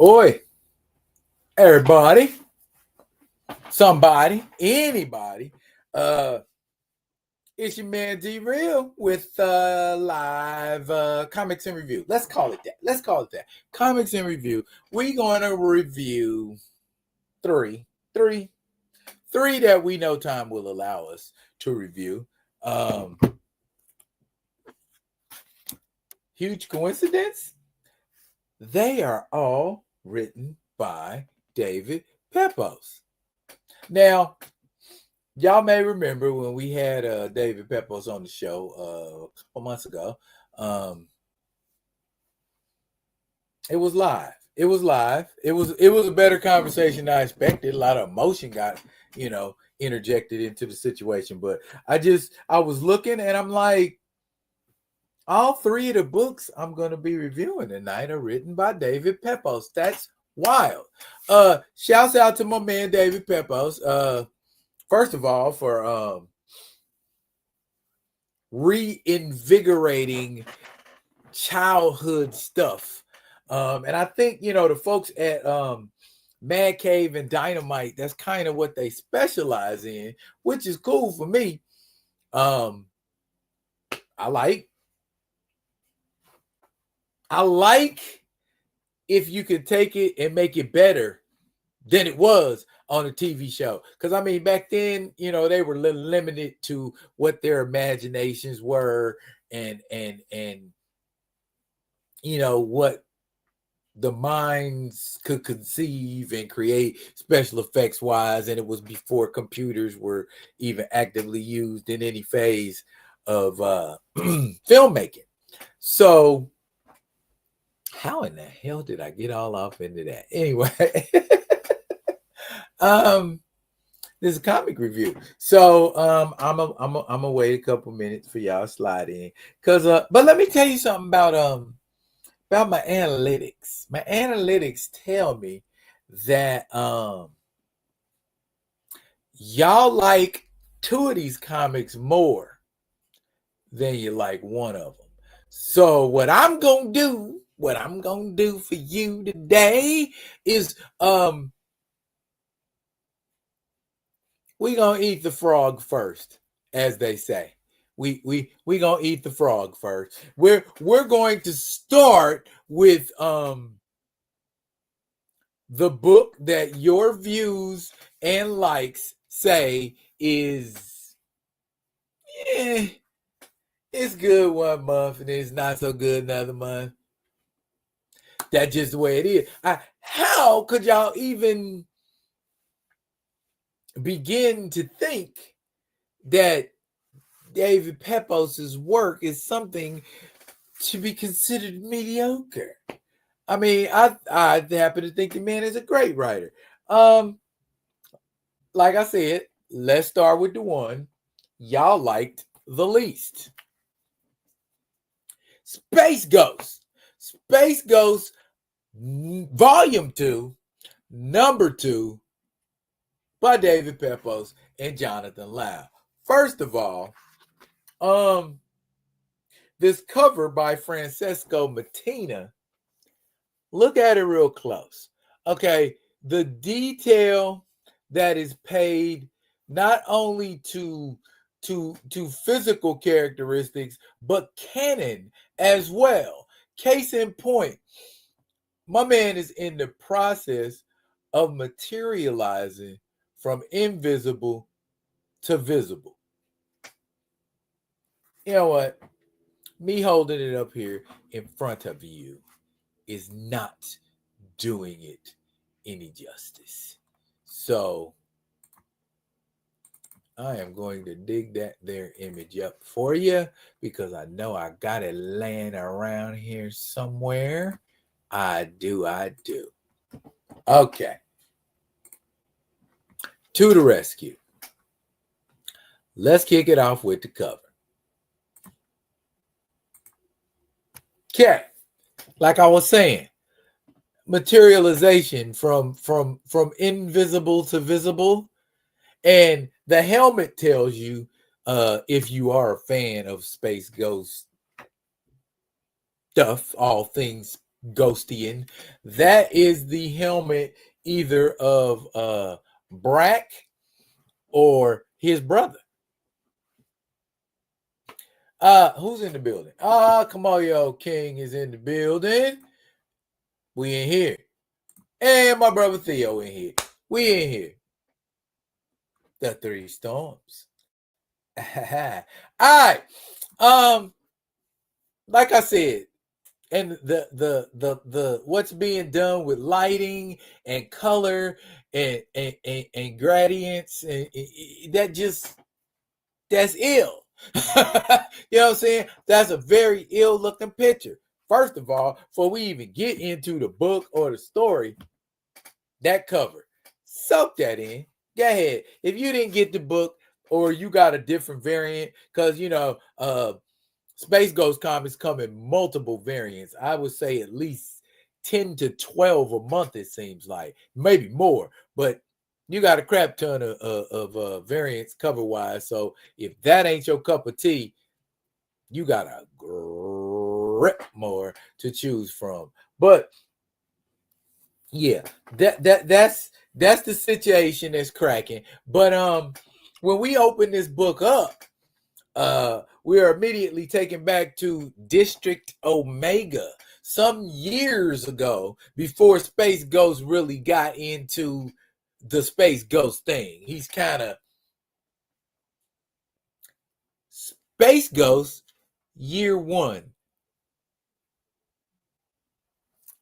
Oi, everybody, somebody, anybody. Uh, it's your man D Real with live comics and review. Let's call it that. Comics and review. We're going to review three that we know time will allow us to review. Huge coincidence? They are all written by David Pepose. Now, y'all may remember when we had David Pepose on the show a couple months ago. It was live. It was a better conversation than I expected. A lot of emotion got, interjected into the situation. But I was looking and I'm like, all three of the books I'm going to be reviewing tonight are written by David Pepose. That's wild. Shouts out to my man David Pepose. First of all, for reinvigorating childhood stuff. And I think, the folks at Mad Cave and Dynamite, that's kind of what they specialize in, which is cool for me. I like if you could take it and make it better than it was on a TV show. Because, back then, they were limited to what their imaginations were and what the minds could conceive and create special effects wise. And it was before computers were even actively used in any phase of filmmaking. So how in the hell did I get all off into that? Anyway, this is a comic review. So I'm gonna wait a couple minutes for y'all to slide in. But let me tell you something about my analytics. My analytics tell me that y'all like two of these comics more than you like one of them. So what I'm gonna do for you today is we gonna eat the frog first, as they say. We gonna eat the frog first. We're going to start with the book that your views and likes say is it's good one month and it's not so good another month. That's just the way it is. How could y'all even begin to think that David Pepose's work is something to be considered mediocre? I happen to think the man is a great writer. Like I said, let's start with the one y'all liked the least. Space Ghost. Space Ghost Volume 2, Number 2 by David Pepose and Jonathan Lau. First of all, this cover by Francesco Mattina, look at it real close. Okay, the detail that is paid not only to physical characteristics, but canon as well. Case in point, my man is in the process of materializing from invisible to visible. You know what? Me holding it up here in front of you is not doing it any justice. So I am going to dig that there image up for you because I know I got it laying around here somewhere. I do. Okay. To the rescue. Let's kick it off with the cover. Okay. Like I was saying, materialization from invisible to visible. And the helmet tells you, if you are a fan of Space Ghost stuff, all things Ghostian. That is the helmet either of Brack or his brother. Who's in the building? Kamoyo King is in the building. We in here. And my brother Theo in here. We in here. The Three Storms. All right. Like I said, and the what's being done with lighting and color and gradients and that's ill. You know what I'm saying? That's a very ill looking picture. First of all, before we even get into the book or the story, that cover, soak that in. Go ahead. If you didn't get the book or you got a different variant, because Space Ghost comics come in multiple variants. I would say at least 10 to 12 a month, it seems like. Maybe more. But you got a crap ton of variants cover-wise. So if that ain't your cup of tea, you got a grip more to choose from. But yeah, that's the situation that's cracking. But when we open this book up, we are immediately taken back to District Omega some years ago before Space Ghost really got into the Space Ghost thing. He's kind of Space Ghost year one.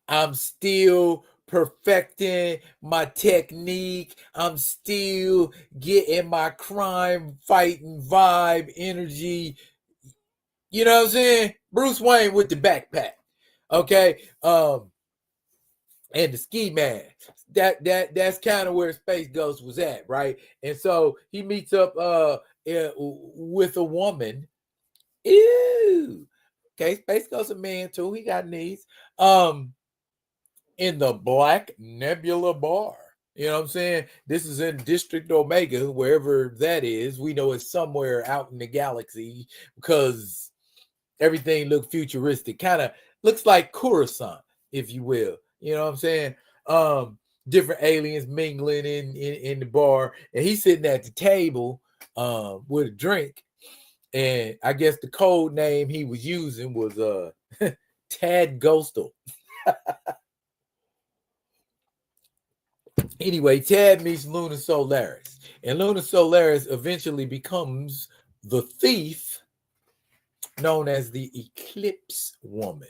I'm still perfecting my technique. I'm still getting my crime fighting vibe energy. You know what I'm saying? Bruce Wayne with the backpack. Okay. And the ski mask. That's kind of where Space Ghost was at, right? And so he meets up with a woman. Ew. Okay, Space Ghost a man too. He got needs. In the Black Nebula Bar. You know what I'm saying? This is in District Omega, wherever that is. We know it's somewhere out in the galaxy because everything looked futuristic. Kind of looks like Coruscant, if you will. You know what I'm saying? Different aliens mingling in the bar. And he's sitting at the table with a drink. And I guess the code name he was using was Tad Ghostal. Anyway, Tad meets Luna Solaris, and Luna Solaris eventually becomes the thief known as the Eclipse Woman.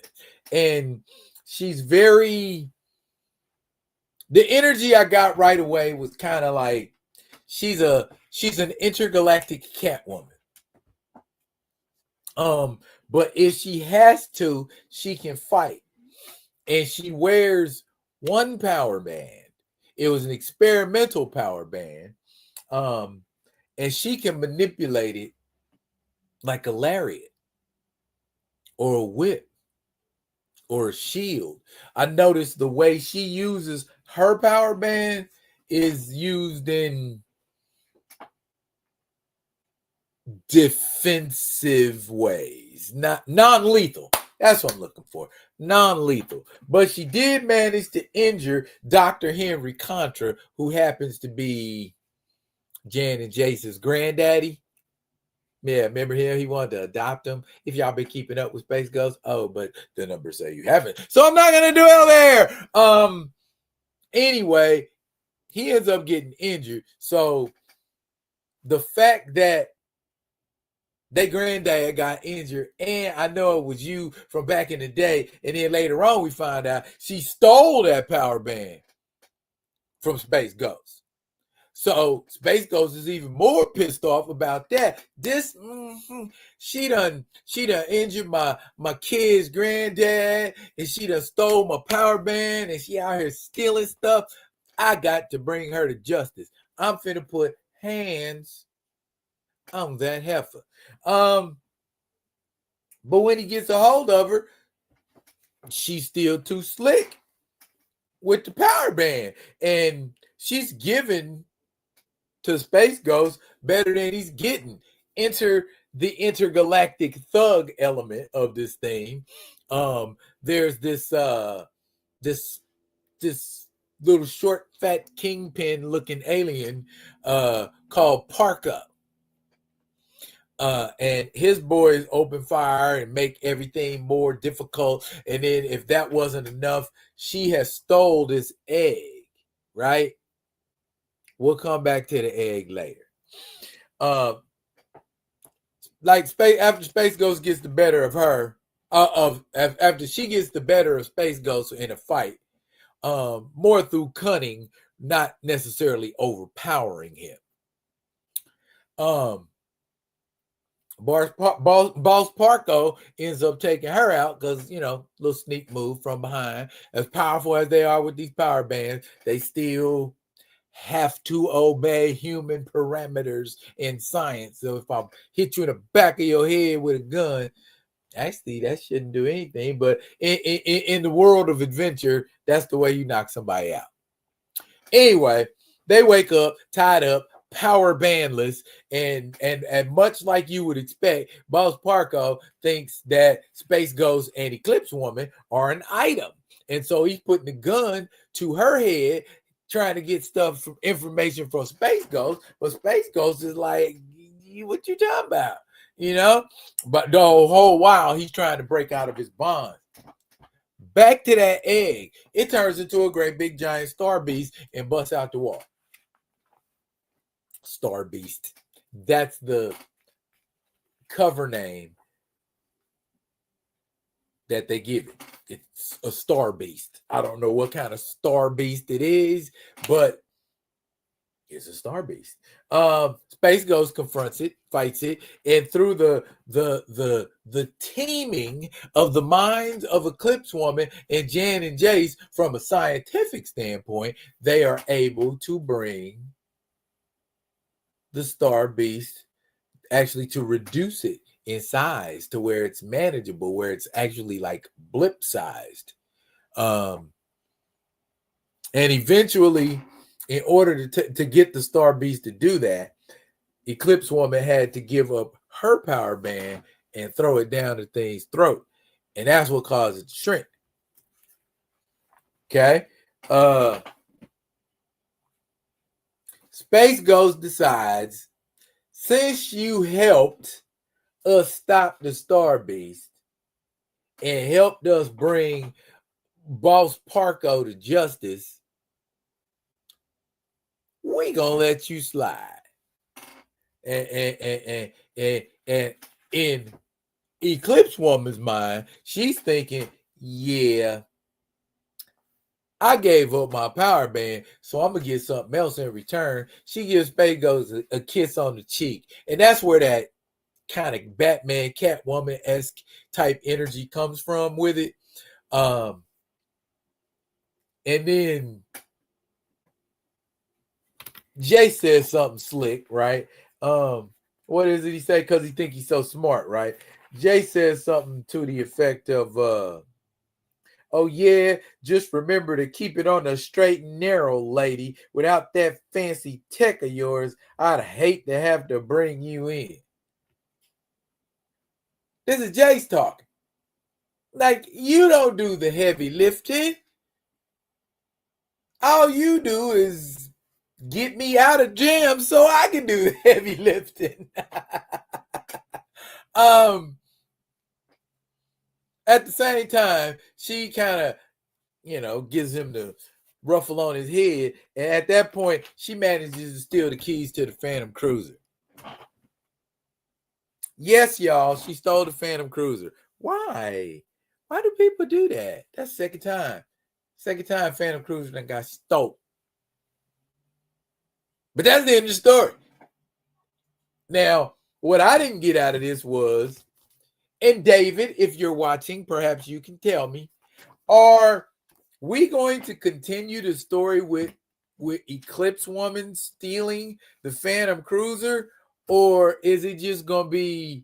And she's the energy I got right away was kind of like she's an intergalactic Catwoman. But if she has to, she can fight. And she wears one power band. It was an experimental power band. And she can manipulate it like a lariat or a whip or a shield. I noticed the way she uses her power band is used in defensive ways, not non-lethal. That's what I'm looking for. Non-lethal. But she did manage to injure Dr. Henry Contra, who happens to be Jan and Jace's granddaddy. Yeah, remember him? He wanted to adopt him. If y'all been keeping up with Space Ghost, but the numbers say you haven't. So I'm not gonna dwell there. Anyway, he ends up getting injured. So the fact that their granddad got injured, and I know it was you from back in the day, and then later on we find out she stole that power band from Space Ghost. So Space Ghost is even more pissed off about that. She done injured my kid's granddad, and she done stole my power band, and she out here stealing stuff. I got to bring her to justice. I'm finna put hands on that heifer. But when he gets a hold of her, she's still too slick with the power band, and she's given to Space Ghost better than he's getting. Enter the intergalactic thug element of this thing. There's this this little short, fat kingpin looking alien called Parka. And his boys open fire and make everything more difficult. And then if that wasn't enough, she has stole this egg, right? We'll come back to the egg later. Like after Space Ghost gets the better of her, after she gets the better of Space Ghost in a fight, more through cunning, not necessarily overpowering him. Boss Parko ends up taking her out because, little sneak move from behind. As powerful as they are with these power bands, they still have to obey human parameters in science. So if I hit you in the back of your head with a gun, actually that shouldn't do anything. But in the world of adventure, that's the way you knock somebody out. Anyway, they wake up tied up, power bandless, and much like you would expect, Boss Parko thinks that Space Ghost and Eclipse Woman are an item, and so he's putting the gun to her head, trying to get information from Space Ghost. But Space Ghost is like, "What you talking about?" But the whole while he's trying to break out of his bond. Back to that egg, it turns into a great big giant star beast and busts out the wall. Star Beast. That's the cover name that they give it. It's a Star Beast. I don't know what kind of Star Beast it is, but it's a Star Beast. Space Ghost confronts it, fights it, and through the teaming of the minds of Eclipse Woman and Jan and Jace, from a scientific standpoint, they are able to bring the Star Beast, actually to reduce it in size to where it's manageable, where it's actually like blip sized. And eventually, in order to get the Star Beast to do that, Eclipse Woman had to give up her power band and throw it down the thing's throat. And that's what caused it to shrink. Okay? Space Ghost decides, since you helped us stop the Star Beast and helped us bring Boss Parko to justice, we gonna let you slide. And in Eclipse Woman's mind, she's thinking, yeah, I gave up my power band, so I'm gonna get something else in return. She gives Space Ghost a kiss on the cheek, and that's where that kind of Batman Catwoman-esque type energy comes from with it. And then Jay says something slick, right? What is it he say? Because he think he's so smart, right? Jay says something to the effect of, oh yeah, just remember to keep it on the straight and narrow, lady. Without that fancy tech of yours, I'd hate to have to bring you in. This is Jay's talking. Like, you don't do the heavy lifting. All you do is get me out of jam so I can do the heavy lifting. At the same time, she kind of, gives him the ruffle on his head. And at that point, she manages to steal the keys to the Phantom Cruiser. Yes, y'all, she stole the Phantom Cruiser. Why? Why do people do that? That's second time. Second time Phantom Cruiser done got stole. But that's the end of the story. Now, what I didn't get out of this was, and David, if you're watching, perhaps you can tell me, are we going to continue the story with Eclipse Woman stealing the Phantom Cruiser, or is it just going to be,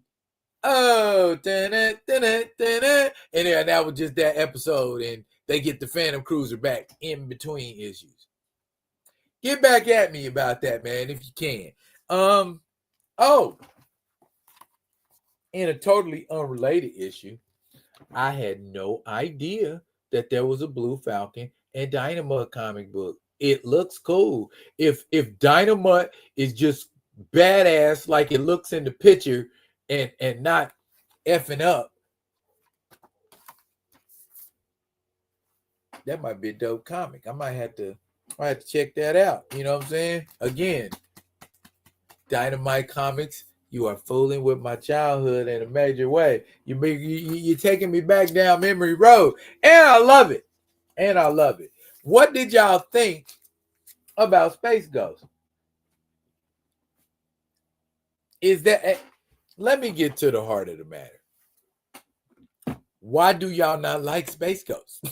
and then that was just that episode, and they get the Phantom Cruiser back in between issues? Get back at me about that, man, if you can. In a totally unrelated issue, I had no idea that there was a Blue Falcon and Dynamite comic book. It looks cool. If Dynamite is just badass like it looks in the picture and not effing up, that might be a dope comic. I might have to check that out. You know what I'm saying? Again, Dynamite Comics, you are fooling with my childhood in a major way. You're taking me back down memory road, and I love it. And I love it. What did y'all think about Space Ghost? Is that? Let me get to the heart of the matter. Why do y'all not like Space Ghost?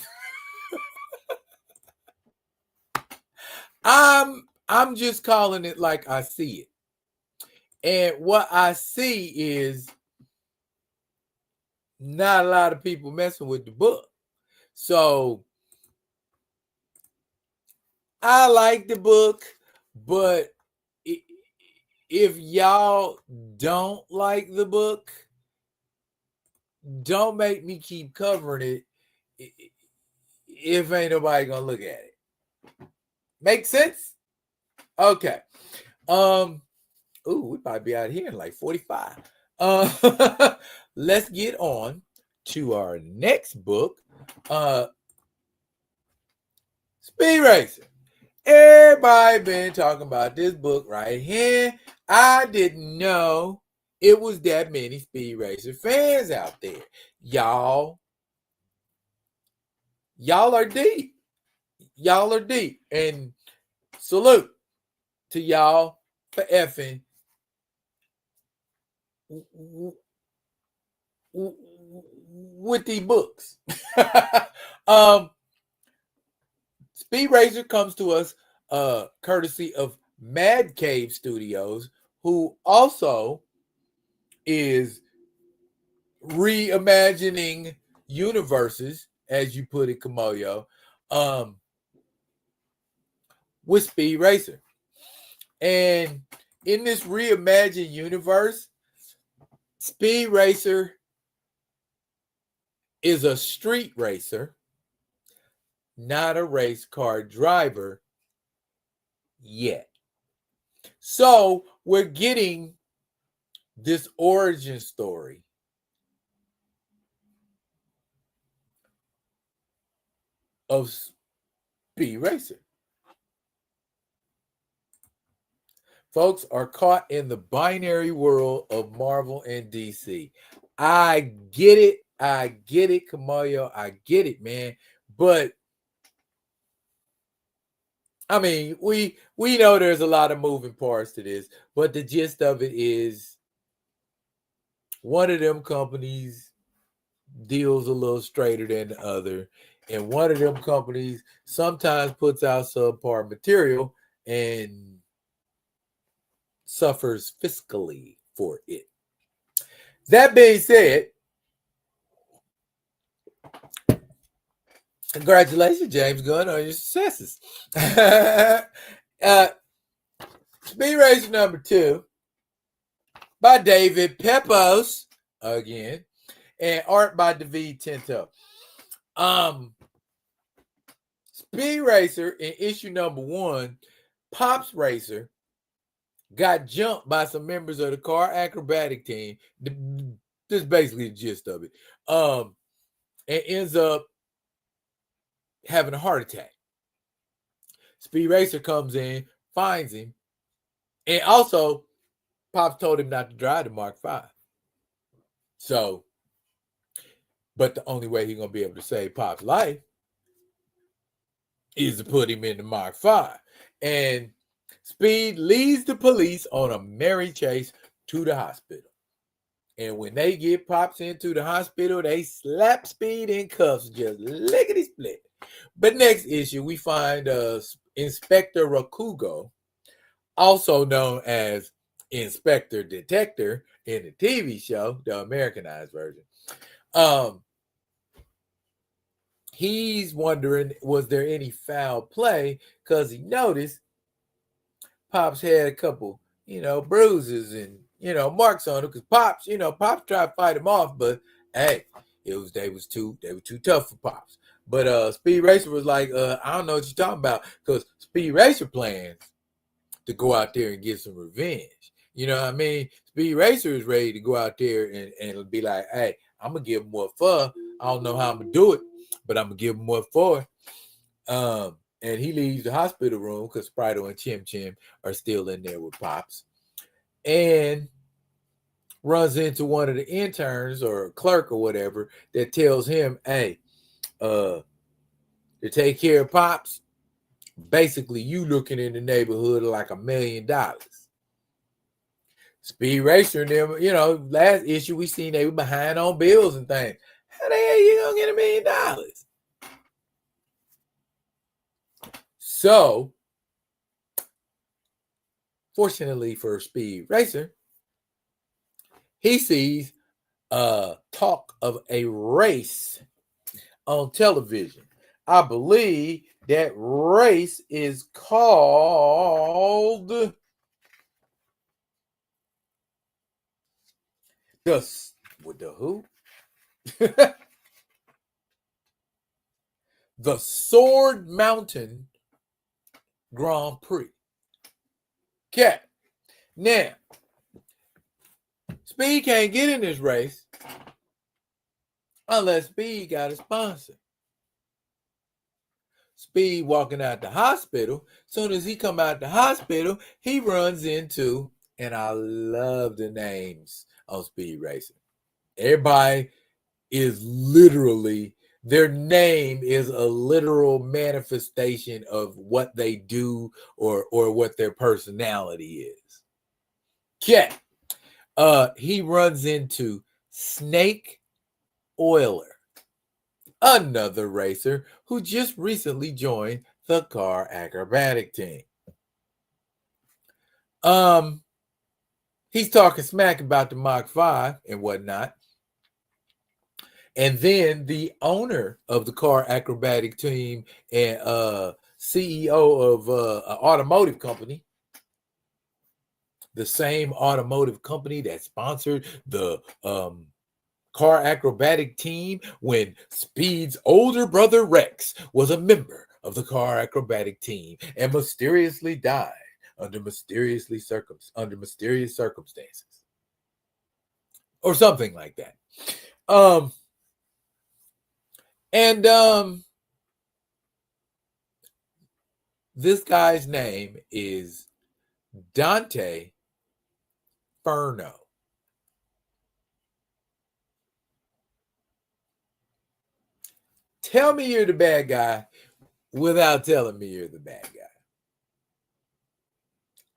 I'm just calling it like I see it. And what I see is not a lot of people messing with the book. So I like the book, but if y'all don't like the book, don't make me keep covering it if ain't nobody gonna look at it. Make sense? Okay. We might be out here in like 45. Let's get on to our next book. Speed Racer. Everybody been talking about this book right here. I didn't know it was that many Speed Racer fans out there. Y'all are deep. Y'all are deep. And salute to y'all for effing with the books. Speed Racer comes to us courtesy of Mad Cave Studios, who also is reimagining universes, as you put it, Kamoyo, with Speed Racer. And in this reimagined universe, Speed Racer is a street racer, not a race car driver yet. So we're getting this origin story of Speed Racer. Folks are caught in the binary world of Marvel and DC. I get it, Kamayo. I get it, man. But I mean, we know there's a lot of moving parts to this, but the gist of it is one of them companies deals a little straighter than the other, and one of them companies sometimes puts out subpar material and suffers fiscally for it. That being said, congratulations, James Gunn, on your successes. Speed Racer number 2 by David Pepos again, and art by David Tinto. Speed Racer in issue number 1, Pops Racer got jumped by some members of the car acrobatic team. This is basically the gist of it. And ends up having a heart attack. Speed Racer comes in, finds him, and also Pops told him not to drive the Mark V. So, but the only way he's gonna be able to save Pop's life is to put him in the Mark V. And Speed leads the police on a merry chase to the hospital. And when they get Pops into the hospital, they slap Speed in cuffs, just lickety split. But next issue, we find Inspector Rakugo, also known as Inspector Detector in the TV show, the Americanized version. He's wondering, was there any foul play? Because he noticed Pops had a couple, bruises and, marks on him. Because Pops tried to fight him off, but hey, they were too tough for Pops. But Speed Racer was like, I don't know what you're talking about, because Speed Racer plans to go out there and get some revenge. You know what I mean? Speed Racer is ready to go out there and be like, hey, I'm gonna give him what for. I don't know how I'm gonna do it, but I'm gonna give him what for. And he leaves the hospital room because Sprito and Chim Chim are still in there with Pops, and runs into one of the interns or clerk or whatever that tells him, hey, to take care of Pops, basically you looking in the neighborhood of like $1 million. Speed Racer and them, last issue we seen they were behind on bills and things. How the hell you gonna get $1 million? So, fortunately for Speed Racer, he sees talk of a race on television. I believe that race is called the who? The Sword Mountain Grand Prix. Okay. Now, Speed can't get in this race unless Speed got a sponsor. Speed walking out the hospital. Soon as he come out the hospital, he runs into, and I love the names on Speed Racing. Everybody is literally, their name is a literal manifestation of what they do or what their personality is. Okay. He runs into Snake Oiler, another racer who just recently joined the car acrobatic team. He's talking smack about the Mach 5 and whatnot. And then the owner of the car acrobatic team and CEO of an automotive company, the same automotive company that sponsored the car acrobatic team when Speed's older brother Rex was a member of the car acrobatic team and mysteriously died under mysterious circumstances or something like that. This guy's name is Dante Furno. Tell me you're the bad guy without telling me you're the bad guy.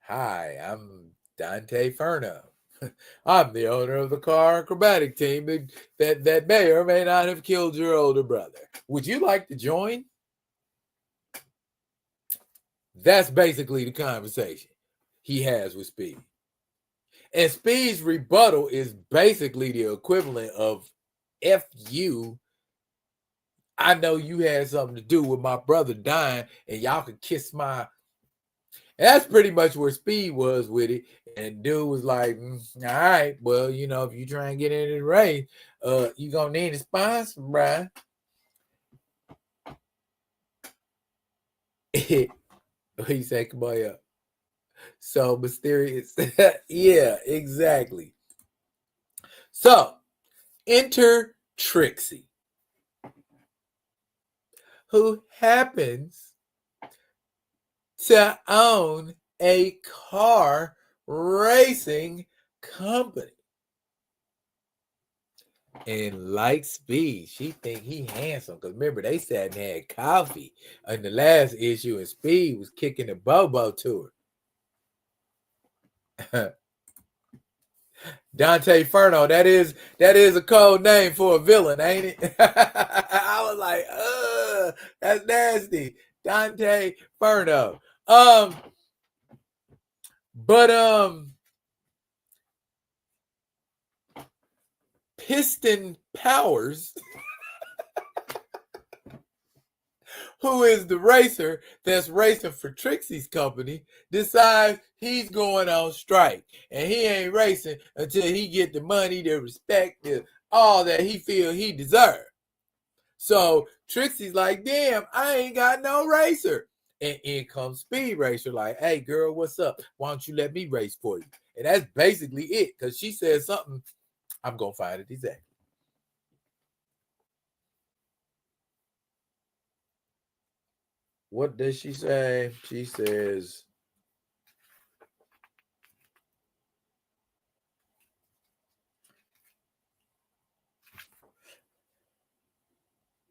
Hi, I'm Dante Furno. I'm the owner of the car acrobatic team that may or may not have killed your older brother. Would you like to join? That's basically the conversation he has with Speed. And Speed's rebuttal is basically the equivalent of F you. I know you had something to do with my brother dying, and y'all could kiss my. And that's pretty much where Speed was with it. And dude was like, all right, well, if you try and get into the race, you gonna need a sponsor, bruh. He said, come on up. So mysterious. Yeah, exactly. So enter Trixie, who happens to own a car racing company. And like Speed, she think he handsome. Because remember, they sat and had coffee in the last issue, and Speed was kicking the bobo to her. Dante Furno, that is a code name for a villain, ain't it? I was like, that's nasty. Dante Furno. Piston Powers, who is the racer that's racing for Trixie's company, decides he's going on strike. And he ain't racing until he get the money, the respect, the all that he feel he deserved. So Trixie's like, damn, I ain't got no racer. And in comes Speed Racer, like, hey, girl, what's up? Why don't you let me race for you? And that's basically it, because she said something. I'm going to find it exactly. What does she say? She says,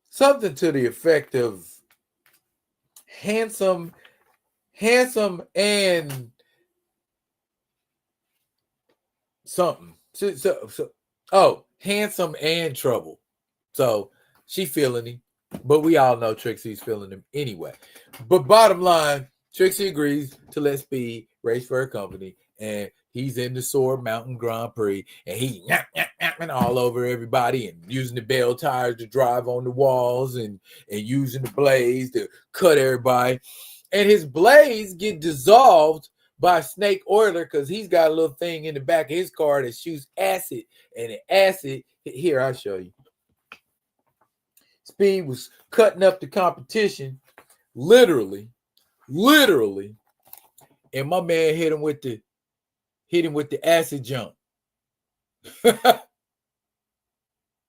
something to the effect of handsome and something. Handsome and trouble. So she feeling him, but we all know Trixie's feeling him anyway. But bottom line, Trixie agrees to let Speed race for her company, and he's in the Sword Mountain Grand Prix, and he's yapping all over everybody and using the bell tires to drive on the walls and using the blades to cut everybody. And his blades get dissolved by Snake Oiler because he's got a little thing in the back of his car that shoots acid. And the acid, here, I'll show you. Speed was cutting up the competition, literally, and my man hit him with the acid jump.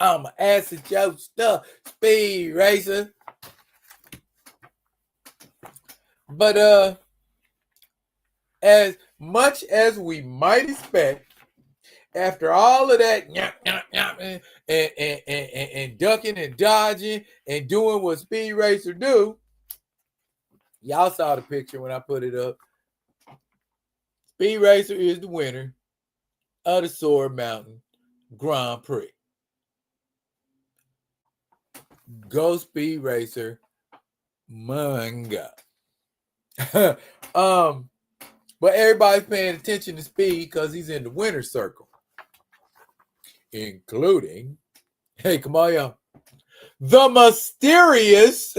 I'm an acid your stuff, Speed Racer. But as much as we might expect, after all of that and ducking and dodging and doing what Speed Racer do, y'all saw the picture when I put it up. Speed Racer is the winner of the Sword Mountain Grand Prix. Go Speed Racer, manga. But everybody's paying attention to Speed because he's in the winner's circle, including, hey, come on, y'all, the mysterious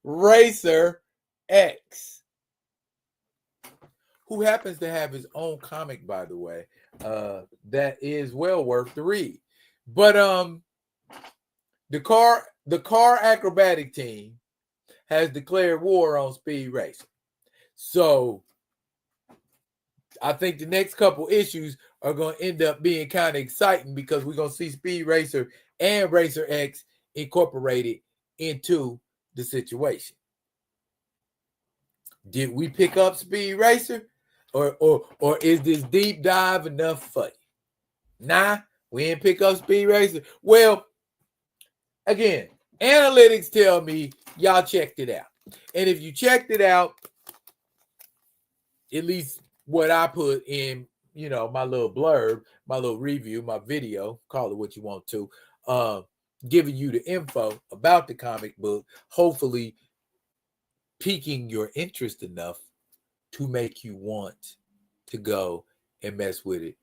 Racer X, who happens to have his own comic, by the way, that is well worth the read. But the car acrobatic team has declared war on Speed Racer. So I think the next couple issues are going to end up being kind of exciting because we're going to see Speed Racer and Racer X incorporated into the situation. Did we pick up Speed Racer, or is this deep dive enough for you? Nah, we didn't pick up Speed Racer. Well, again, analytics tell me y'all checked it out. And if you checked it out, at least what I put in, my little blurb, my little review, my video, call it what you want to, giving you the info about the comic book, hopefully piquing your interest enough to make you want to go and mess with it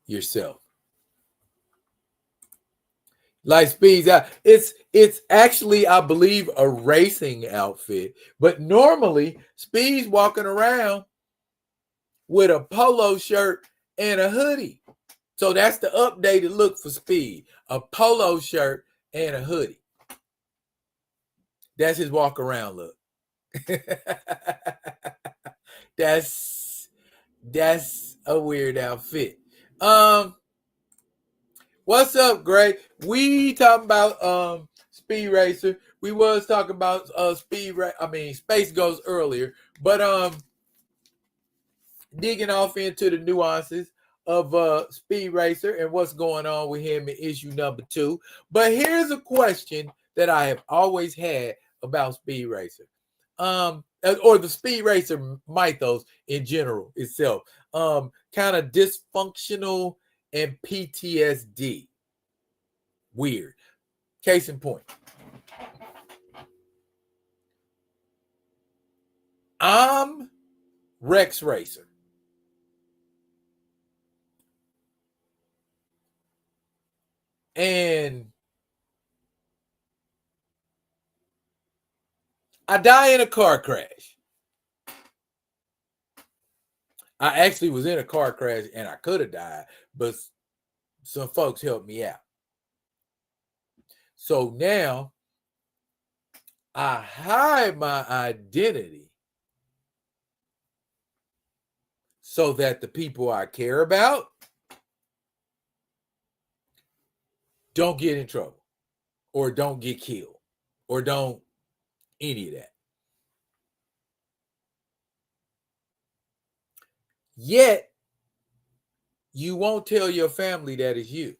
yourself. Like Speed's out. It's actually, I believe, a racing outfit. But normally, Speed's walking around with a polo shirt and a hoodie. So that's the updated look for Speed. A polo shirt and a hoodie. That's his walk around look. That's a weird outfit. What's up, Gray? We talking about Speed Racer. We was talking about Space Ghost earlier, but digging off into the nuances of Speed Racer and what's going on with him in issue number 2. But here's a question that I have always had about Speed Racer. Or the Speed Racer mythos in general itself. Kind of dysfunctional and PTSD. Weird. Case in point. I'm Rex Racer. And I die in a car crash. I actually was in a car crash and I could have died, but some folks helped me out. So now I hide my identity so that the people I care about don't get in trouble or don't get killed or don't any of that. Yet, you won't tell your family that it's you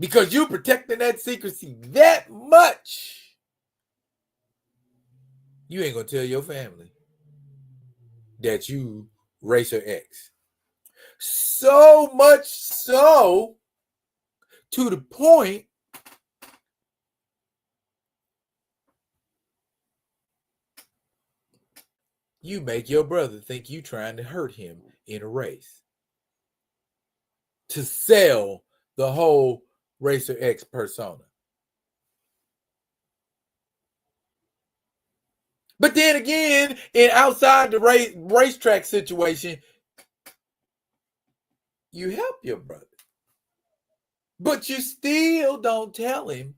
because you're protecting that secrecy that much. You ain't gonna tell your family that you Racer X. So much so to the point you make your brother think you trying to hurt him in a race to sell the whole Racer X persona. But then again, in outside the racetrack situation, you help your brother. But you still don't tell him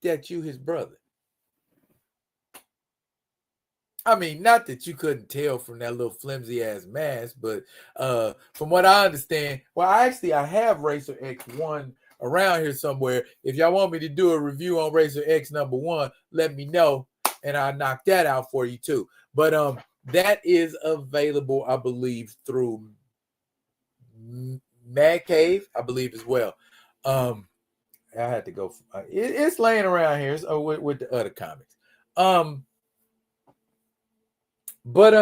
that you his brother. I mean, not that you couldn't tell from that little flimsy ass mask, but from what I understand, well, actually, I have Racer X1 around here somewhere. If y'all want me to do a review on Racer X #1, let me know, and I'll knock that out for you too. But that is available, I believe, through Mad Cave, I believe as well. I had to go. It's laying around here with the other comics. But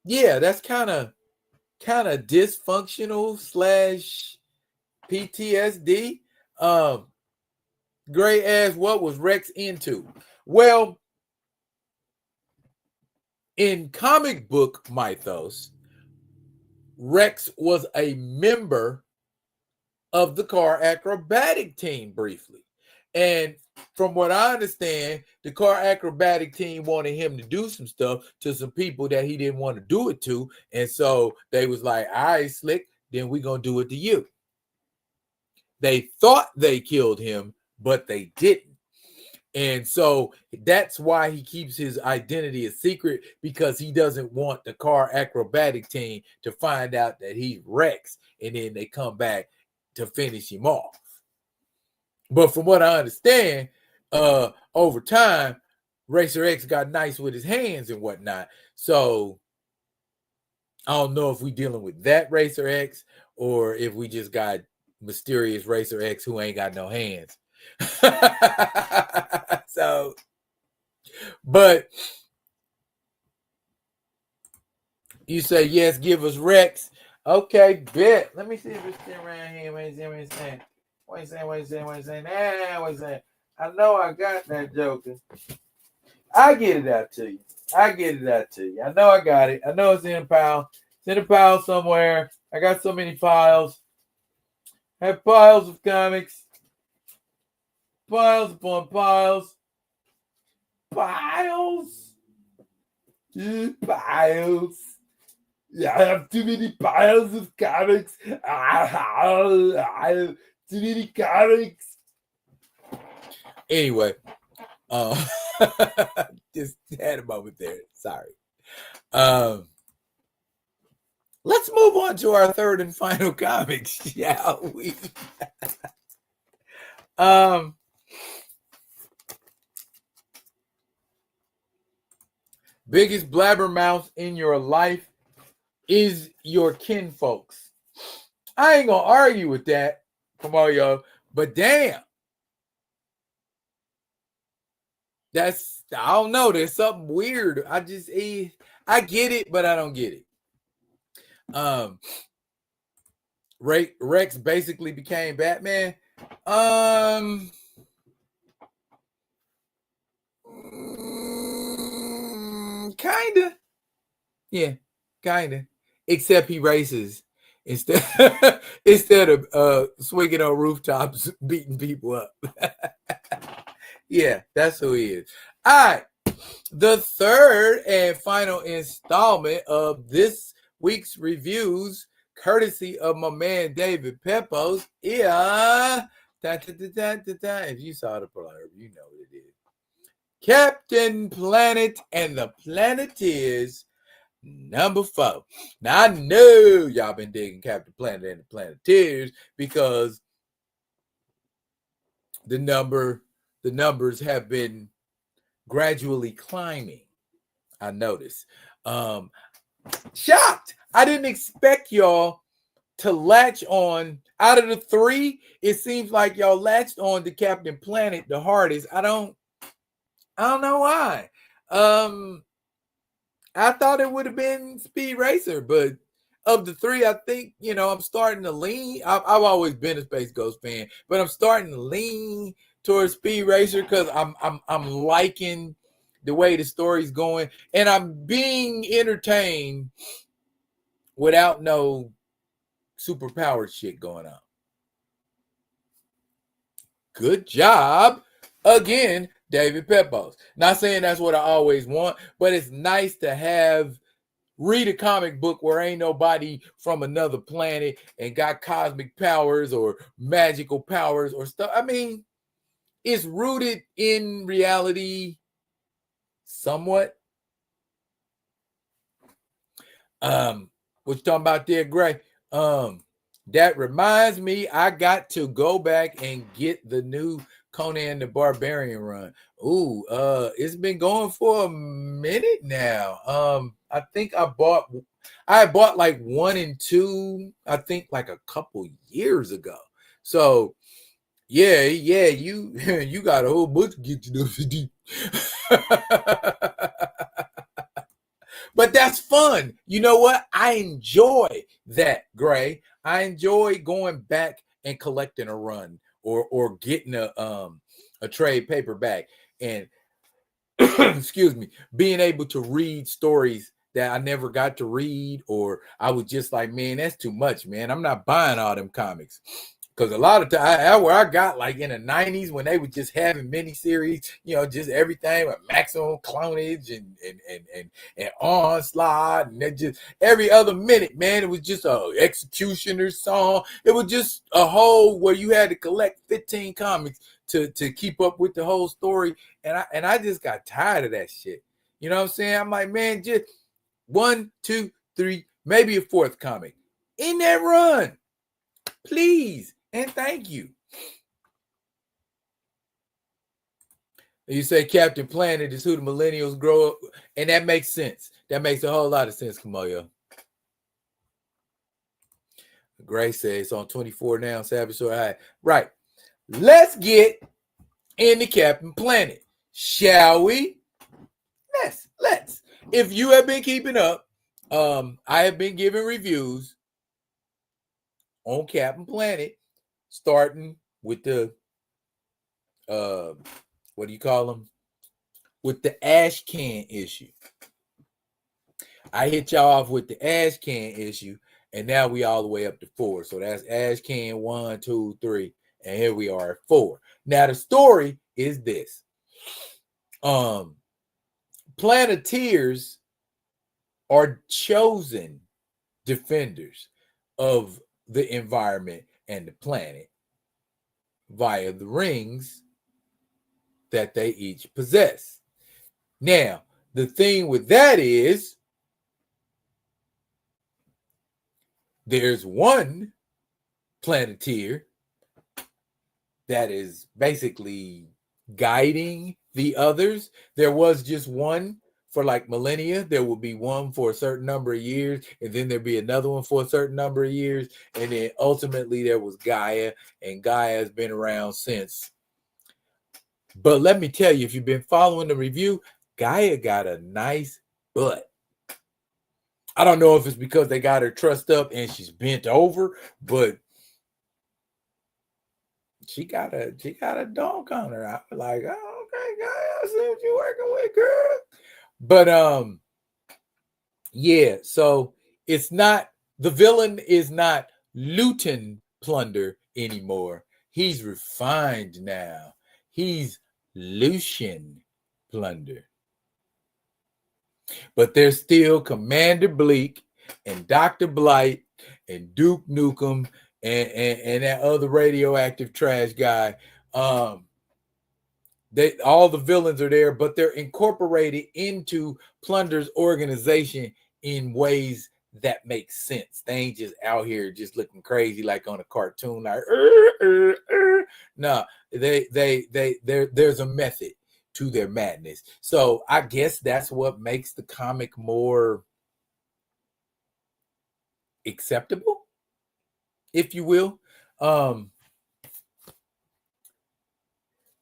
yeah, that's kind of dysfunctional / PTSD. Gray asks, what was Rex into? Well, in comic book mythos, Rex was a member of the car acrobatic team briefly. And from what I understand, the car acrobatic team wanted him to do some stuff to some people that he didn't want to do it to. And so they was like, all right, Slick, then we're going to do it to you. They thought they killed him, but they didn't. And so that's why he keeps his identity a secret, because he doesn't want the car acrobatic team to find out that he's Rex, and then they come back to finish him off. But from what I understand, over time, Racer X got nice with his hands and whatnot. So I don't know if we dealing with that Racer X or if we just got mysterious Racer X who ain't got no hands. So, but you say, yes, give us Rex. Okay, bet. Let me see if it's still around here. What you saying? What you saying? I know I got that Joker. I get it out to you. I know I got it. I know it's in a pile. It's in a pile somewhere. I got so many files. I have piles of comics. Piles upon piles. Piles. I have too many piles of comics. I have too many comics. Anyway, just had a moment there. Sorry. Let's move on to our third and final comics, shall we? Biggest blabbermouth in your life is your kinfolks. I ain't gonna argue with that. Come on, yo. But damn. I don't know. There's something weird. I get it, but I don't get it. Rex basically became Batman. Kinda. Yeah, kinda. Except he races instead of swinging on rooftops, beating people up. Yeah, that's who he is. All right. The third and final installment of this week's reviews courtesy of my man David Pepos. Yeah. If you saw the blurb, you know what it is. Captain Planet and the Planeteers, number 4. Now, I know y'all been digging Captain Planet and the Planeteers because the numbers have been gradually climbing. I noticed. Shocked. I didn't expect y'all to latch on. Out of the 3, it seems like y'all latched on to Captain Planet the hardest. I don't know why. I thought it would have been Speed Racer, but of the 3, I think, I'm starting to lean. I've always been a Space Ghost fan, but I'm starting to lean towards Speed Racer because I'm liking the way the story's going, and I'm being entertained without no superpowered shit going on. Good job again, David Pepos. Not saying that's what I always want, but it's nice to read a comic book where ain't nobody from another planet and got cosmic powers or magical powers or stuff. I mean, it's rooted in reality somewhat. What you talking about there, Gray? That reminds me, I got to go back and get the new Conan the Barbarian run. Ooh, it's been going for a minute now. I think I bought like 1 and 2, I think like a couple years ago. So yeah, you you got a whole bunch to get to know. But that's fun. You know what? I enjoy that, Gray. I enjoy going back and collecting a run or getting a trade paperback and excuse me, being able to read stories that I never got to read, or I was just like, man, that's too much, man. I'm not buying all them comics. Because a lot of times, where I got like in the 90s when they were just having miniseries, just everything with maximum clonage and onslaught, and just every other minute, man, it was just a executioner song. It was just a whole where you had to collect 15 comics to keep up with the whole story, and I just got tired of that shit. You know what I'm saying? I'm like, man, just 1, 2, 3, maybe a 4th comic in that run, please. And thank you. You say Captain Planet is who the millennials grow up, and that makes sense. That makes a whole lot of sense, Kamoyo. Gray says it's on 24 now, Savage Sword High. Right. Let's get into Captain Planet, shall we? Let's. If you have been keeping up, I have been giving reviews on Captain Planet, starting with the what do you call them? With the ash can issue. I hit y'all off with the ash can issue, and now we all the way up to 4. So that's ash can 1, 2, 3, and here we are at 4. Now the story is this. Planeteers are chosen defenders of the environment and the planet via the rings that they each possess. Now, the thing with that is there's one Planeteer that is basically guiding the others. There was just one for like millennia. There will be one for a certain number of years, and then there'll be another one for a certain number of years, and then ultimately there was Gaia, and Gaia has been around since. But let me tell you, if you've been following the review, Gaia got a nice butt. I don't know if it's because they got her trussed up and she's bent over, but she got a dog on her. I was like, oh, okay, Gaia, I see what you're working with, girl. But yeah, so it's not, the villain is not Luton Plunder anymore. He's refined now. He's Lucian Plunder. But there's still Commander Bleak and Dr. Blight and Duke Nukem and that other radioactive trash guy. They all the villains are there, but they're incorporated into Plunder's organization in ways that make sense. They ain't just out here just looking crazy like on a cartoon, like no, there's a method to their madness. So I guess that's what makes the comic more acceptable, if you will.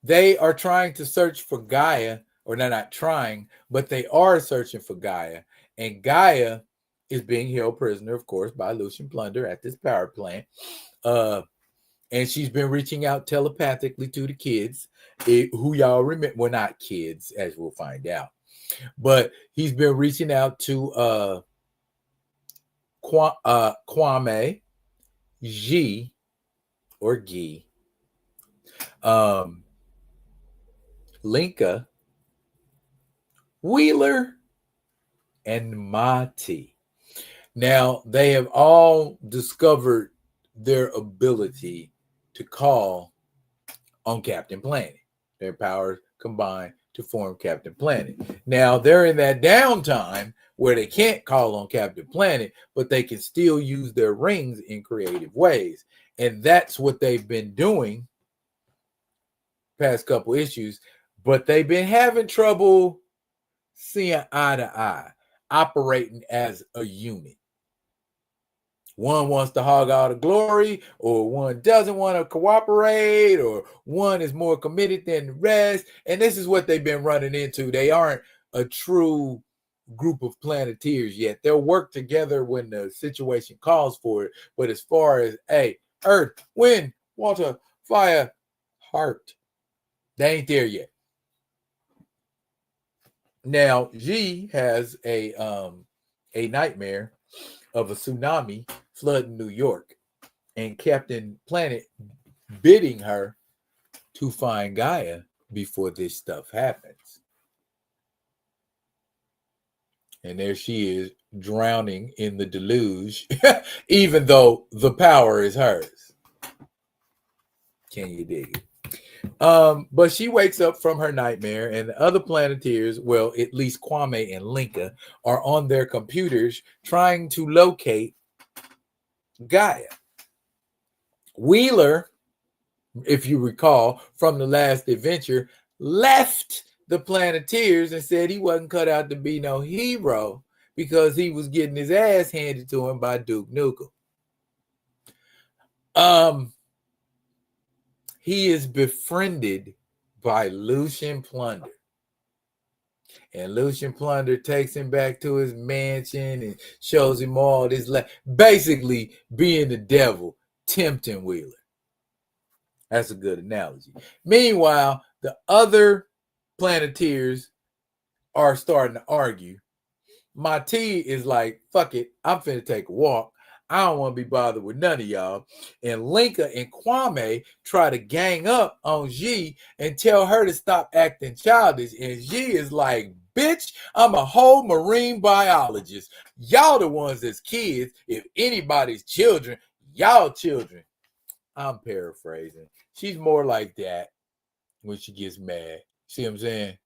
They are trying to search for Gaia, or they're not trying, but they are searching for Gaia. And Gaia is being held prisoner, of course, by Lucian Plunder at this power plant. And she's been reaching out telepathically to the kids, who y'all remember. Well, not kids, as we'll find out. But he's been reaching out to Kwame, G, or Gi, Linka, Wheeler, and Mati. Now, they have all discovered their ability to call on Captain Planet. Their powers combine to form Captain Planet. Now, they're in that downtime where they can't call on Captain Planet, but they can still use their rings in creative ways. And that's what they've been doing past couple issues, but they've been having trouble seeing eye to eye, operating as a unit. One wants to hog all the glory, or one doesn't want to cooperate, or one is more committed than the rest. And this is what they've been running into. They aren't a true group of Planeteers yet. They'll work together when the situation calls for it. But as far as, hey, earth, wind, water, fire, heart, they ain't there yet. Now, G has a nightmare of a tsunami flooding New York, and Captain Planet bidding her to find Gaia before this stuff happens. And there she is, drowning in the deluge, even though the power is hers. Can you dig it? But she wakes up from her nightmare, and the other Planeteers, well, at least Kwame and Linka, are on their computers trying to locate Gaia. Wheeler, if you recall from the last adventure, left the Planeteers and said he wasn't cut out to be no hero because he was getting his ass handed to him by Duke Nukem. He is befriended by Lucian Plunder. And Lucian Plunder takes him back to his mansion and shows him all this, basically being the devil, tempting Wheeler. That's a good analogy. Meanwhile, the other Planeteers are starting to argue. Mati is like, fuck it, I'm finna take a walk. I don't want to be bothered with none of y'all. And Linka and Kwame try to gang up on G and tell her to stop acting childish. And G is like, bitch, I'm a whole marine biologist. Y'all the ones that's kids. If anybody's children, y'all children. I'm paraphrasing. She's more like that when she gets mad. See what I'm saying?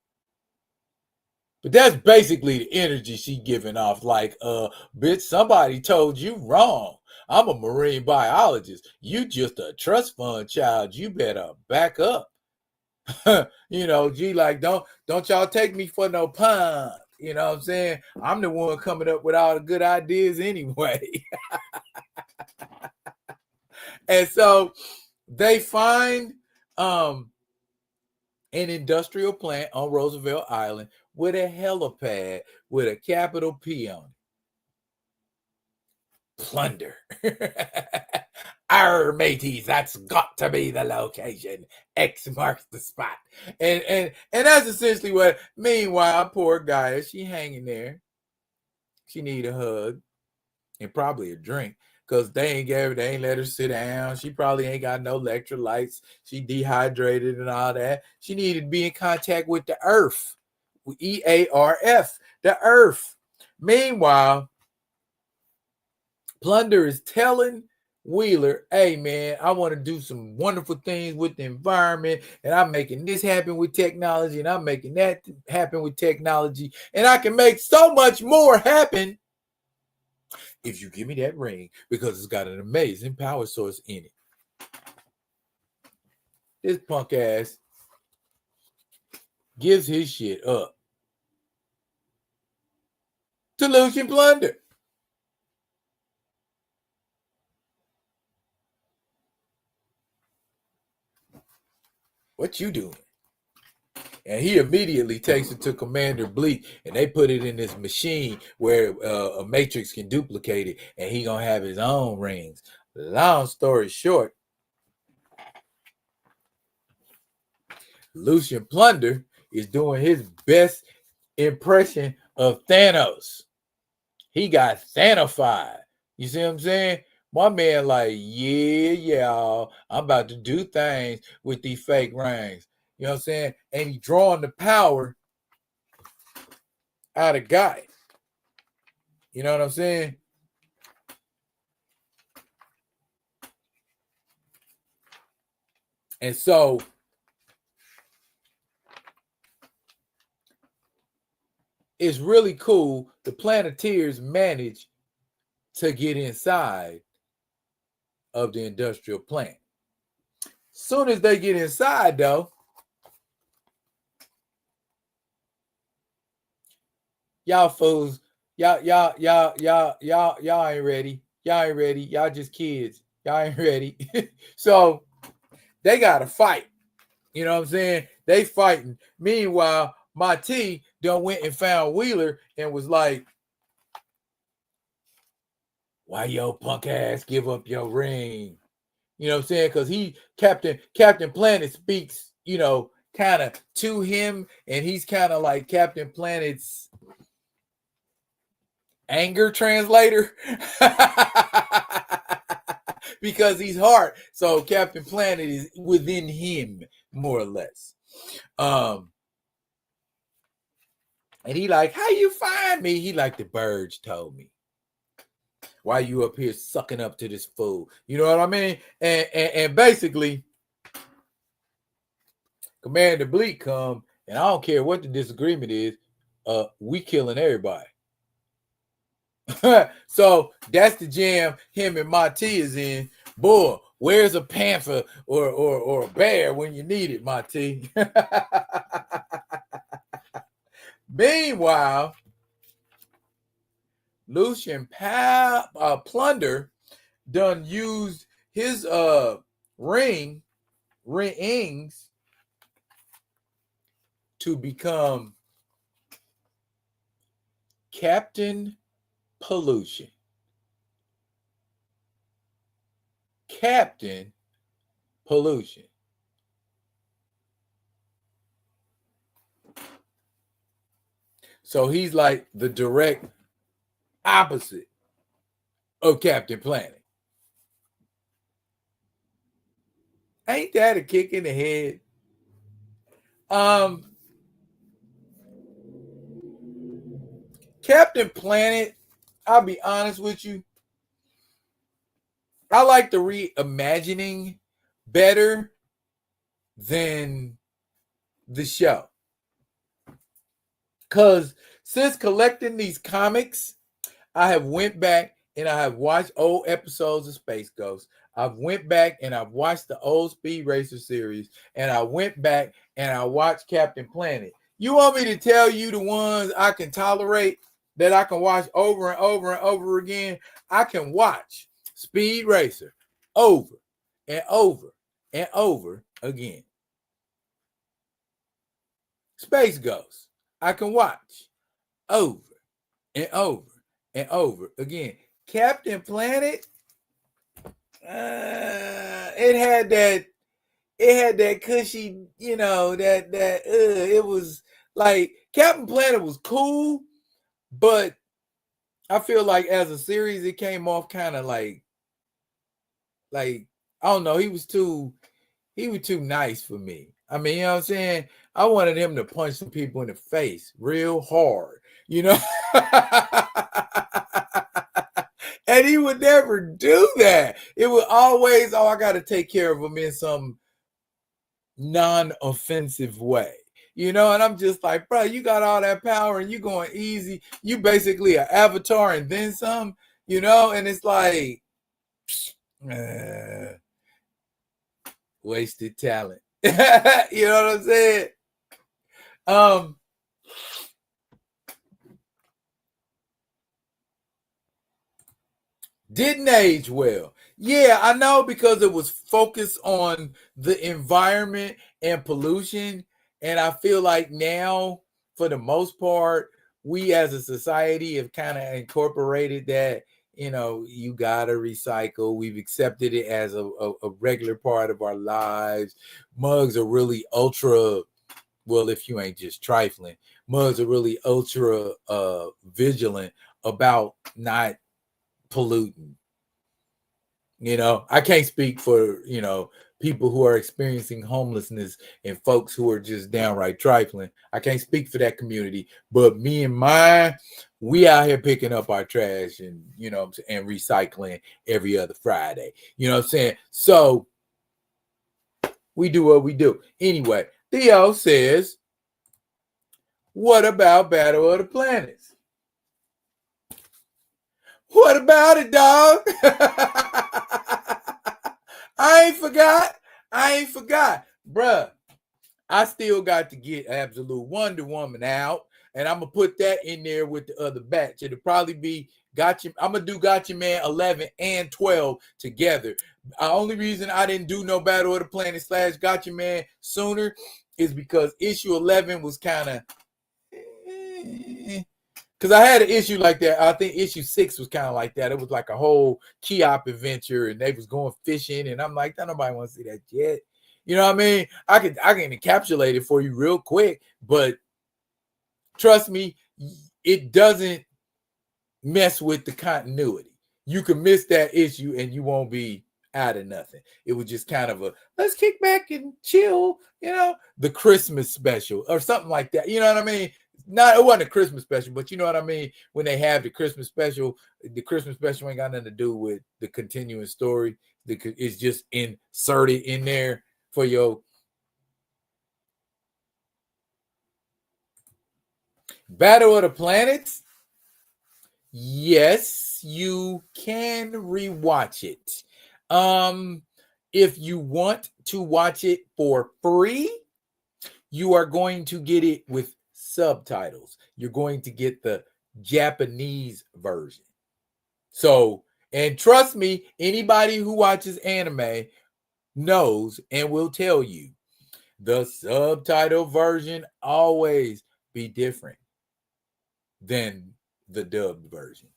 But that's basically the energy she giving off. Like, bitch, somebody told you wrong. I'm a marine biologist. You just a trust fund child. You better back up. You know, G like, don't y'all take me for no pun. You know what I'm saying? I'm the one coming up with all the good ideas anyway. And so they find an industrial plant on Roosevelt Island with a helipad with a capital P on it. Plunder. Arr, mateys, that's got to be the location. X marks the spot. And that's essentially what, meanwhile, poor Gaia, she hanging there. She need a hug and probably a drink. Because they ain't let her sit down. She probably ain't got no electrolytes. She dehydrated and all that. She needed to be in contact with the earth. EARF, the earth. Meanwhile, Plunder is telling Wheeler, hey man, I want to do some wonderful things with the environment, and I'm making this happen with technology, and I'm making that happen with technology, and I can make so much more happen if you give me that ring, because it's got an amazing power source in it. This punk ass gives his shit up to Lucian Plunder. What you doing? And he immediately takes it to Commander Bleak, and they put it in this machine where a Matrix can duplicate it, and he gonna have his own rings. Long story short, Lucian Plunder is doing his best impression of Thanos. He got Thanified. You see what I'm saying? My man like, yeah, I'm about to do things with these fake rings. You know what I'm saying? And he drawing the power out of Guy. You know what I'm saying? And so it's really cool. The Planeteers manage to get inside of the industrial plant. Soon as they get inside, though, y'all fools, y'all ain't ready. Y'all ain't ready. Y'all just kids. Y'all ain't ready. So they gotta fight. You know what I'm saying? They fighting. Meanwhile, my T done went and found Wheeler and was like, why your punk ass give up your ring? You know what I'm saying? Because Captain Planet speaks, kind of to him, and he's kind of like Captain Planet's anger translator. Because he's hard. So Captain Planet is within him, more or less. And he like, how you find me? He like, the birds told me. Why you up here sucking up to this fool? You know what I mean? And basically, Commander Bleak come, and I don't care what the disagreement is, we killing everybody. So that's the jam him and Mati is in. Boy, where's a panther or a bear when you need it, Mati? Meanwhile, Lucian Plunder done used his rings to become Captain Pollution. Captain Pollution. So he's like the direct opposite of Captain Planet. Ain't that a kick in the head? Captain Planet, I'll be honest with you, I like the reimagining better than the show. Because since collecting these comics, I have went back and I have watched old episodes of Space Ghost. I've went back and I've watched the old Speed Racer series, and I went back and I watched Captain Planet. You want me to tell you the ones I can tolerate that I can watch over and over and over again? I can watch Speed Racer over and over and over again. Space Ghost, I can watch over and over and over again. Captain Planet, it had that cushy, it was like Captain Planet was cool, but I feel like as a series it came off kind of like I don't know, he was too nice for me. I mean, you know what I'm saying? I wanted him to punch some people in the face real hard, And he would never do that. It would always, I got to take care of him in some non-offensive way. You know, and I'm just like, bro, you got all that power and you going easy. You basically an avatar and then some, you know, and it's like, wasted talent. You know what I'm saying? Didn't age well. Yeah, I know, because it was focused on the environment and pollution. And I feel like now, for the most part, we as a society have kind of incorporated that, you know, you got to recycle. We've accepted it as a regular part of our lives. Mugs are really ultra, well, if you ain't just trifling, mugs are really ultra vigilant about not polluting. You know, I can't speak for, you know, people who are experiencing homelessness and folks who are just downright trifling. I can't speak for that community, but me and mine, we out here picking up our trash and, you know, and recycling every other Friday. You know what I'm saying? So we do what we do. Anyway, Theo says, what about Battle of the Planets? What about it, dog? I ain't forgot. Bruh, I still got to get Absolute Wonder Woman out. And I'm going to put that in there with the other batch. It'll probably be Gotcha. I'm going to do Gotcha Man 11 and 12 together. The only reason I didn't do no Battle of the Planet / Gotcha Man sooner is because issue 11 was kind of... Because I had an issue like that. I think issue 6 was kind of like that. It was like a whole Keop adventure, and they was going fishing, and I'm like, nobody wants to see that yet. You know what I mean? I can encapsulate it for you real quick, but trust me, it doesn't mess with the continuity. You can miss that issue, and you won't be out of nothing. It was just kind of a, let's kick back and chill, you know, the Christmas special or something like that. You know what I mean? It wasn't a Christmas special, but you know what I mean? When they have the Christmas special ain't got nothing to do with the continuing story. It's just inserted in there for your Battle of the Planets. Yes, you can rewatch it. If you want to watch it for free, you are going to get it with subtitles. You're going to get the Japanese version. So, and trust me, anybody who watches anime knows and will tell you the subtitle version always be different than the dubbed version.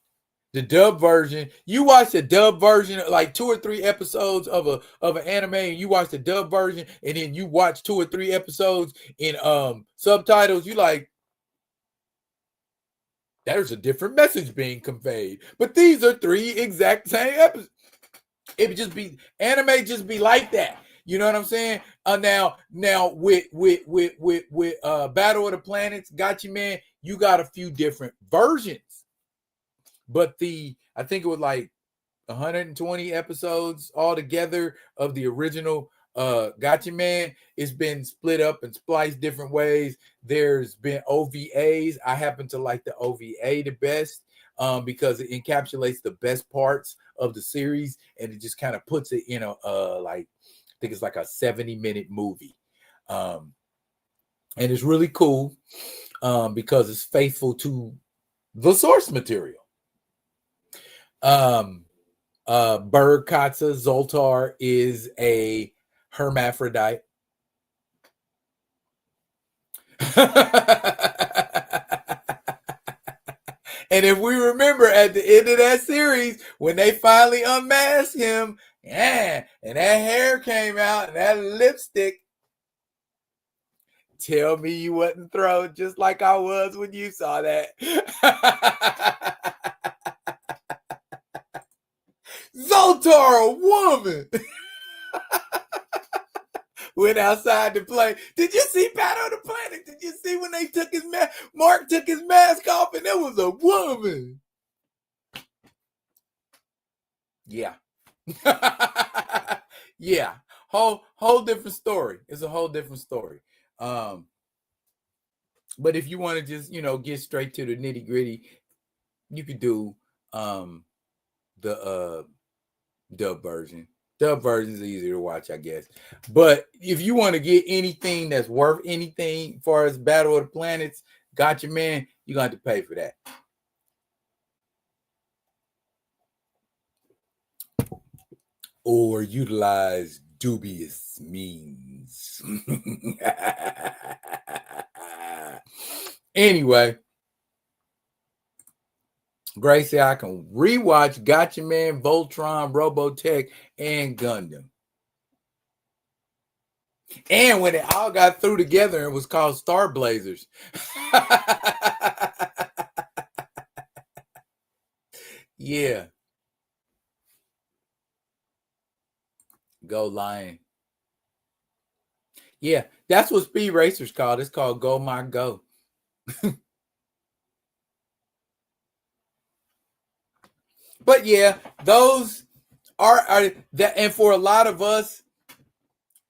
The dub version, you watch the dub version, like 2 or 3 episodes of an anime, and you watch the dub version, and then you watch 2 or 3 episodes in subtitles, you like, there's a different message being conveyed. But these are 3 exact same episodes. It would just be, anime just be like that. You know what I'm saying? Now with Battle of the Planets, Gotcha Man, you got a few different versions. But I think it was like 120 episodes altogether of the original Gotcha Man. It's been split up and spliced different ways. There's been OVAs. I happen to like the OVA the best because it encapsulates the best parts of the series, and it just kind of puts it in like, I think it's like a 70-minute movie. And it's really cool because it's faithful to the source material. Berg Katza Zoltar is a hermaphrodite. And if we remember at the end of that series, when they finally unmasked him, yeah, and that hair came out and that lipstick, tell me you wasn't thrown just like I was when you saw that. Zoltar, a woman. Went outside to play. Did you see Battle of the Planet? Did you see when they took his mask? Mark took his mask off and there was a woman. Yeah. Yeah. Whole different story. It's a whole different story. But if you want to just, get straight to the nitty gritty, you could do the dub version. Dub version is easier to watch, I guess. But if you want to get anything that's worth anything as far as Battle of the Planets, Gotcha Man, you're going to have to pay for that. Or utilize dubious means. Anyway, Gracie, I can rewatch Gotcha Man, Voltron, Robotech, and Gundam. And when it all got through together, it was called Star Blazers. Yeah. Go Lion. Yeah, that's what Speed Racer's called. It's called Go My Go. But yeah, those are that, and for a lot of us,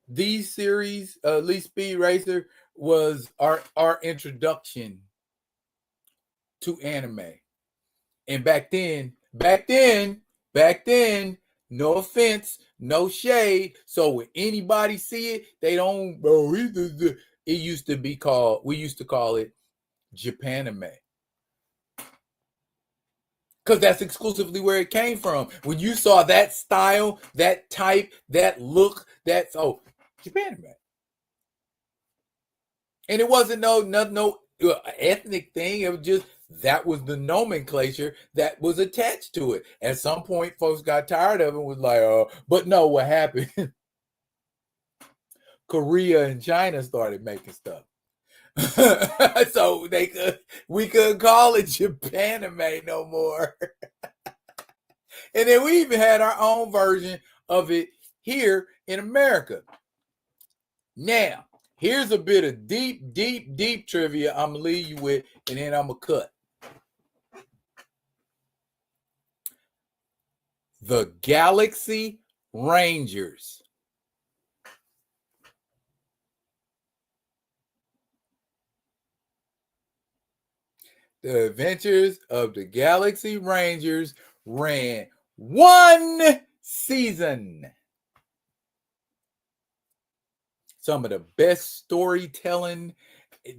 these series, at least Speed Racer, was our introduction to anime. And back then, no offense, no shade. So when anybody see it, they don't. It used to be called. We used to call it Japanime. Because that's exclusively where it came from. When you saw that style, that type, that look, that's Japanime. And it wasn't no ethnic thing. It was just that was the nomenclature that was attached to it. At some point, folks got tired of it and was like, but no, what happened? Korea and China started making stuff. So we couldn't call it Japanime no more. And then we even had our own version of it here in America. Now, here's a bit of deep trivia I'm going to leave you with, and then I'm going to cut. The Galaxy Rangers. The Adventures of the Galaxy Rangers ran one season. Some of the best storytelling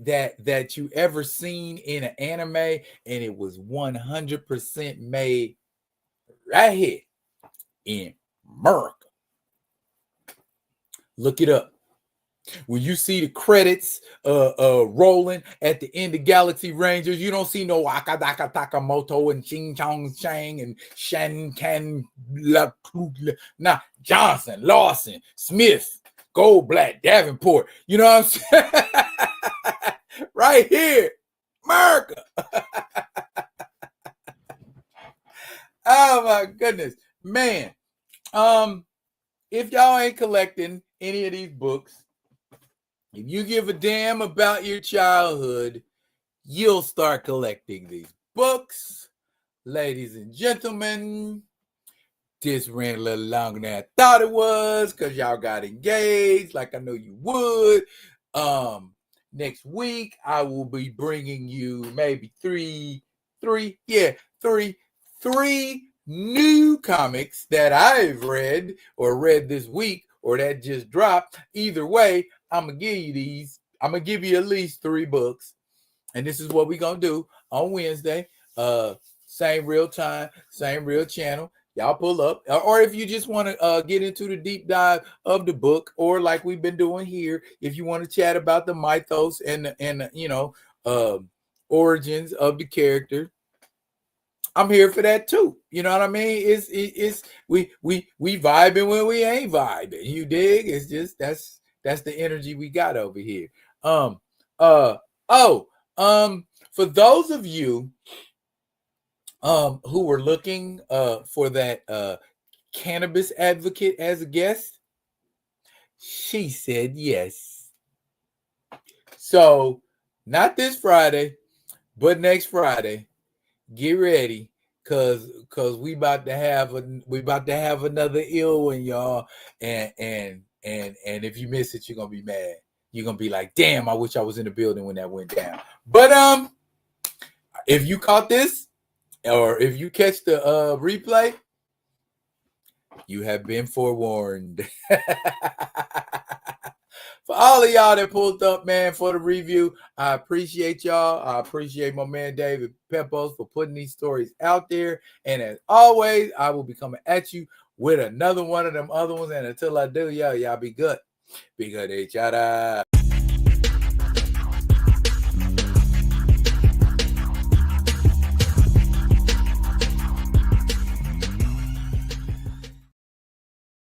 that you ever seen in an anime, and it was 100% made right here in America. Look it up. When you see the credits rolling at the end of Galaxy Rangers, you don't see no Akadaka Takamoto and Ching Chong Chang and Shan Kan Nah, Johnson, Lawson, Smith, Goldblatt, Davenport. You know what I'm saying? Right here, America. Oh my goodness, man. If y'all ain't collecting any of these books, if you give a damn about your childhood, you'll start collecting these books. Ladies and gentlemen, this ran a little longer than I thought it was because y'all got engaged like I know you would. Next week, I will be bringing you maybe three new comics that I've read this week or that just dropped. Either way, I'm going to give you these. I'm going to give you at least 3 books. And this is what we're going to do on Wednesday. Same real time, same real channel. Y'all pull up. Or if you just want to get into the deep dive of the book, or like we've been doing here, if you want to chat about the mythos and origins of the character, I'm here for that too. You know what I mean? It's we vibing when we ain't vibing. You dig? It's just that's the energy we got over here. For those of you who were looking for that cannabis advocate as a guest, she said yes. So not this Friday, but next Friday. Get ready. cause we about to have another ill one, y'all. And if you miss it, you're gonna be mad. You're gonna be like, damn, I wish I was in the building when that went down. But if you caught this, or if you catch the replay, you have been forewarned. For all of y'all that pulled up, man, for the review, I appreciate y'all. I appreciate my man David Pepos for putting these stories out there. And as always, I will be coming at you with another one of them other ones. And until I do, y'all be good. Be good to each other.